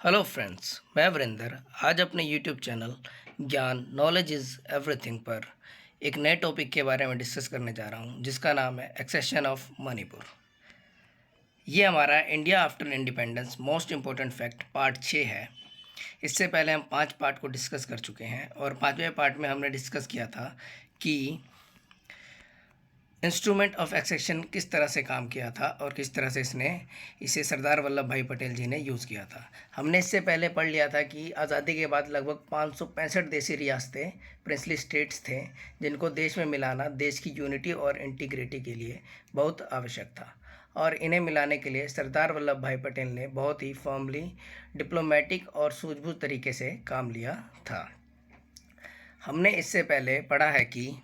Hello friends, मैं वीरेंद्र आज अपने यूट्यूब चैनल ज्ञान नॉलेज इज़ एवरीथिंग पर एक नए टॉपिक के बारे में डिस्कस करने जा रहा हूं, जिसका नाम है एक्सेशन ऑफ मणिपुर। ये हमारा India after independence most important fact part 6 है। इससे पहले हम 5 पार्ट को डिस्कस कर चुके हैं और 5वें पार्ट में हमने डिस्कस किया था कि इंस्ट्रूमेंट ऑफ एक्सेशन किस तरह से काम किया था और किस तरह से इसे सरदार वल्लभ भाई पटेल जी ने यूज़ किया था। हमने इससे पहले पढ़ लिया था कि आज़ादी के बाद लगभग 565 देसी रियासतें प्रिंसली स्टेट्स थे, जिनको देश में मिलाना देश की यूनिटी और इंटीग्रिटी के लिए बहुत आवश्यक था। और इन्हें मिलाने के लिए सरदार वल्लभ भाई पटेल ने बहुत ही फर्मली, डिप्लोमेटिक और सूझबूझ तरीके से काम लिया था। हमने इससे पहले पढ़ा है कि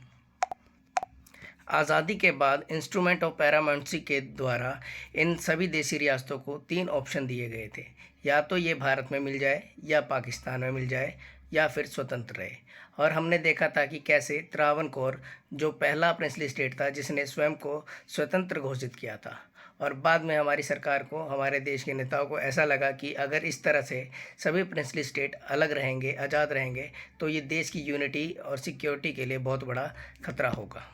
आज़ादी के बाद इंस्ट्रूमेंट ऑफ पैरामाउंसी के द्वारा इन सभी देसी रियासतों को 3 ऑप्शन दिए गए थे, या तो ये भारत में मिल जाए, या पाकिस्तान में मिल जाए, या फिर स्वतंत्र रहे। और हमने देखा था कि कैसे त्रावणकोर जो पहला प्रिंसली स्टेट था जिसने स्वयं को स्वतंत्र घोषित किया था, और बाद में हमारी सरकार को, हमारे देश के नेताओं को ऐसा लगा कि अगर इस तरह से सभी प्रिंसली स्टेट अलग रहेंगे, आज़ाद रहेंगे, तो ये देश की यूनिटी और सिक्योरिटी के लिए बहुत बड़ा खतरा होगा।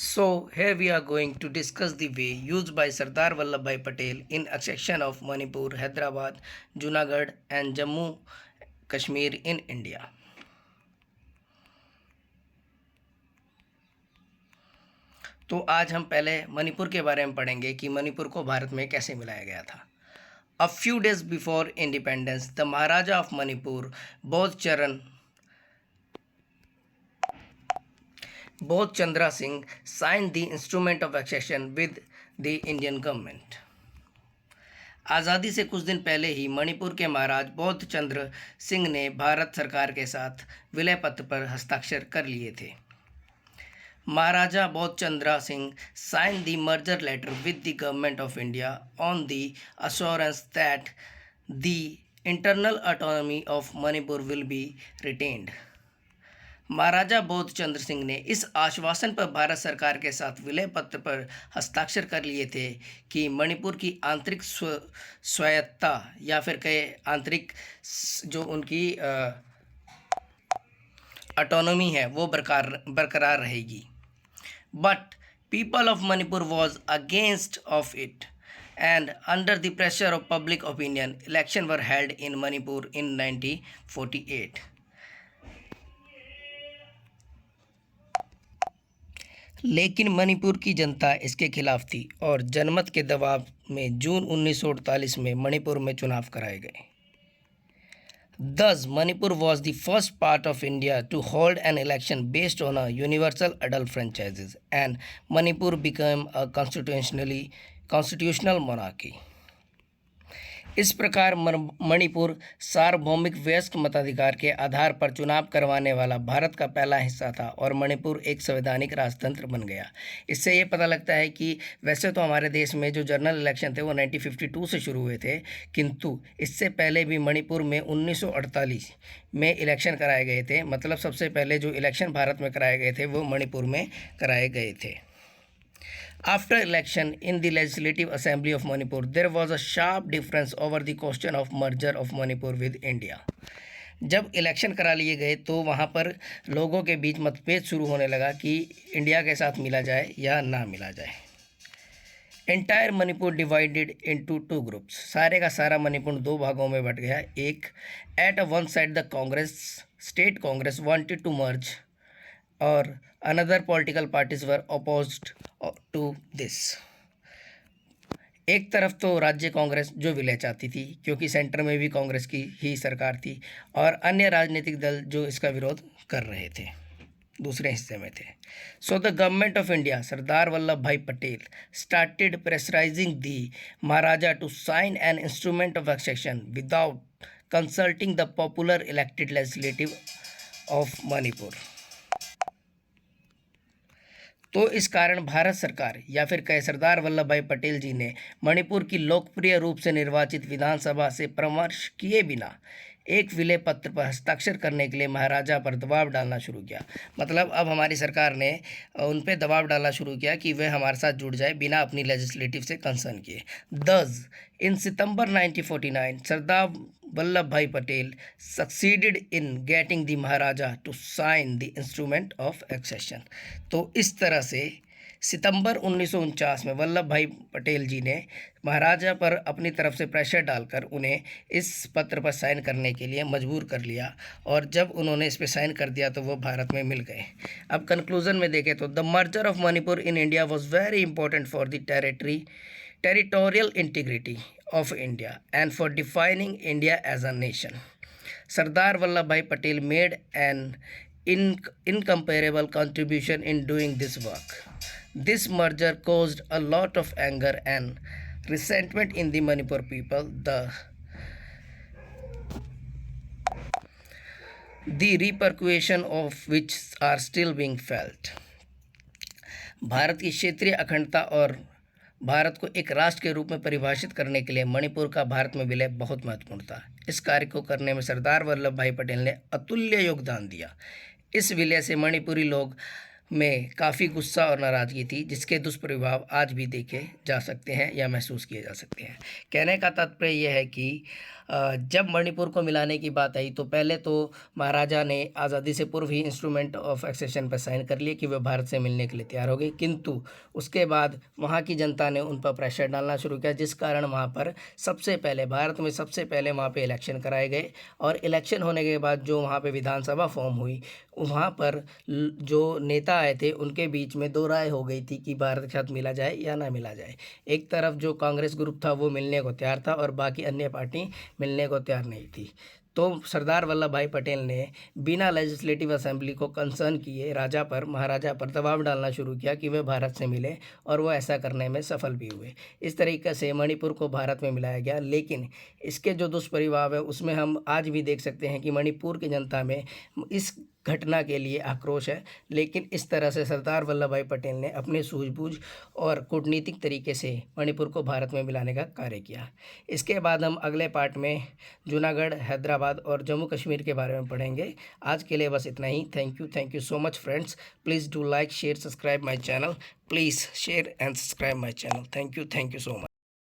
So here we are going to discuss the way used by Sardar Vallabhbhai Patel in accession of Manipur, Hyderabad, Junagadh and Jammu Kashmir in India. तो आज हम पहले मणिपुर के बारे में पढ़ेंगे कि मणिपुर को भारत में कैसे मिलाया गया था। A few days before independence, the Maharaja of Manipur, Bodh Chandra Singh signed the instrument of accession with the Indian government. आज़ादी से कुछ दिन पहले ही मणिपुर के महाराज बोध चंद्र सिंह ने भारत सरकार के साथ विलय पत्र पर हस्ताक्षर कर लिए थे। महाराजा बोध Chandra Singh signed the merger letter with the government of India on the assurance that the internal autonomy of Manipur will be retained. महाराजा बोध चंद्र सिंह ने इस आश्वासन पर भारत सरकार के साथ विलय पत्र पर हस्ताक्षर कर लिए थे कि मणिपुर की आंतरिक स्वायत्तता या फिर कहे आंतरिक जो उनकी ऑटोनॉमी है वो बरकरार रहेगी। But people of Manipur was against of it and under the pressure of public opinion, elections were held in Manipur in 1948. लेकिन मणिपुर की जनता इसके खिलाफ थी और जनमत के दबाव में जून 1948 में मणिपुर में चुनाव कराए गए। Thus, Manipur was the first part of India to hold an election based on a universal adult franchise, and Manipur became a constitutional monarchy. इस प्रकार मणिपुर सार्वभौमिक वयस्क मताधिकार के आधार पर चुनाव करवाने वाला भारत का पहला हिस्सा था और मणिपुर एक संवैधानिक राजतंत्र बन गया। इससे ये पता लगता है कि वैसे तो हमारे देश में जो जनरल इलेक्शन थे वो 1952 से शुरू हुए थे, किंतु इससे पहले भी मणिपुर में 1948 में इलेक्शन कराए गए थे। मतलब सबसे पहले जो इलेक्शन भारत में कराए गए थे वो मणिपुर में कराए गए थे। After election in the Legislative Assembly of Manipur, there was a sharp difference over the question of merger of Manipur with India. जब इलेक्शन करा लिए गए तो वहाँ पर लोगों के बीच मतभेद शुरू होने लगा कि इंडिया के साथ मिला जाए या ना मिला जाए। Entire Manipur divided into 2 groups. सारे का सारा मणिपुर 2 भागों में बट गया। एक, at one side the Congress, state Congress wanted to merge और another political parties were opposed to this. एक तरफ तो राज्य कांग्रेस जो विलय चाहती थी, क्योंकि सेंटर में भी कांग्रेस की ही सरकार थी, और अन्य राजनीतिक दल जो इसका विरोध कर रहे थे दूसरे हिस्से में थे। So the government of India, Sardar Vallabh भाई Patel, started pressurising the maharaja to sign an instrument of accession without consulting the popular elected legislative of Manipur. तो इस कारण भारत सरकार या फिर कहे सरदार वल्लभ भाई पटेल जी ने मणिपुर की लोकप्रिय रूप से निर्वाचित विधानसभा से परामर्श किए बिना एक विलय पत्र पर हस्ताक्षर करने के लिए महाराजा पर दबाव डालना शुरू किया। मतलब अब हमारी सरकार ने उन पे दबाव डालना शुरू किया कि वे हमारे साथ जुड़ जाए बिना अपनी लेजिस्लेटिव से कंसर्न किए। 10 इन सितंबर 1949 सरदार वल्लभ भाई Patel succeeded in getting the Maharaja to sign the instrument of accession. तो इस तरह से सितंबर 1949 में वल्लभ भाई पटेल जी ने महाराजा पर अपनी तरफ से प्रेशर डालकर उन्हें इस पत्र पर साइन करने के लिए मजबूर कर लिया, और जब उन्होंने इस पर साइन कर दिया तो वो भारत में मिल गए। अब कंक्लूजन में देखें तो the merger of Manipur in India was very important for the territorial integrity of India and for defining India as a nation. Sardar Vallabhbhai Patel made an incomparable contribution in doing this work. This merger caused a lot of anger and resentment in the Manipur people. The repercussion of which are still being felt. Bharat की क्षेत्रीय अखंडता और भारत को एक राष्ट्र के रूप में परिभाषित करने के लिए मणिपुर का भारत में विलय बहुत महत्वपूर्ण था। इस कार्य को करने में सरदार वल्लभ भाई पटेल ने अतुल्य योगदान दिया। इस विलय से मणिपुरी लोग में काफ़ी गुस्सा और नाराज़गी थी, जिसके दुष्प्रभाव आज भी देखे जा सकते हैं या महसूस किए जा सकते हैं। कहने का तात्पर्य यह है कि जब मणिपुर को मिलाने की बात आई तो पहले तो महाराजा ने आज़ादी से पूर्व ही इंस्ट्रूमेंट ऑफ एक्सेशन पर साइन कर लिए कि वे भारत से मिलने के लिए तैयार हो गए, किंतु उसके बाद वहाँ की जनता ने उन पर प्रेशर डालना शुरू किया, जिस कारण वहाँ पर सबसे पहले भारत में सबसे पहले वहाँ पे इलेक्शन कराए गए, और इलेक्शन होने के बाद जो वहाँ पे विधानसभा फॉर्म हुई, वहाँ पर जो नेता आए थे उनके बीच में दो राय हो गई थी कि भारत के साथ मिला जाए या ना मिला जाए। एक तरफ जो कांग्रेस ग्रुप था वो मिलने को तैयार था और बाकी अन्य पार्टी मिलने को तैयार नहीं थी। तो सरदार वल्लभ भाई पटेल ने बिना लेजिस्लेटिव असेंबली को कंसर्न किए महाराजा पर दबाव डालना शुरू किया कि वे भारत से मिले, और वो ऐसा करने में सफल भी हुए। इस तरीके से मणिपुर को भारत में मिलाया गया, लेकिन इसके जो दुष्प्रभाव है उसमें हम आज भी देख सकते हैं कि मणिपुर की जनता में इस घटना के लिए आक्रोश है। लेकिन इस तरह से सरदार वल्लभ भाई पटेल ने अपने सूझबूझ और कूटनीतिक तरीके से मणिपुर को भारत में मिलाने का कार्य किया। इसके बाद हम अगले पार्ट में जूनागढ़, हैदराबाद और जम्मू कश्मीर के बारे में पढ़ेंगे। आज के लिए बस इतना ही। Thank you so much friends. Please do like, share, subscribe my channel. Please share and subscribe my channel. Thank you so much.